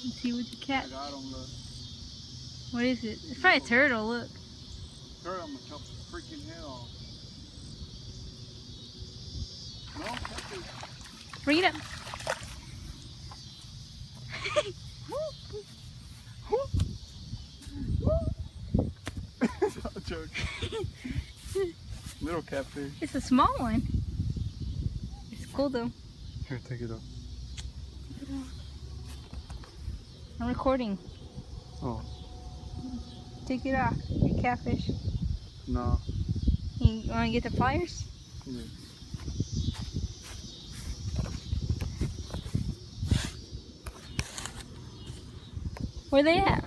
Let's see what you catch. I don't look. What is it? It's probably a turtle, look. Turtle, I'm gonna chop the freaking head off. No, catfish. Bring it up. It's not a joke. Little catfish. It's a small one. It's cool though. Here, take it off. I'm recording. Oh. Take it off. Your catfish. No. You want to get the pliers? Yeah. Where they at?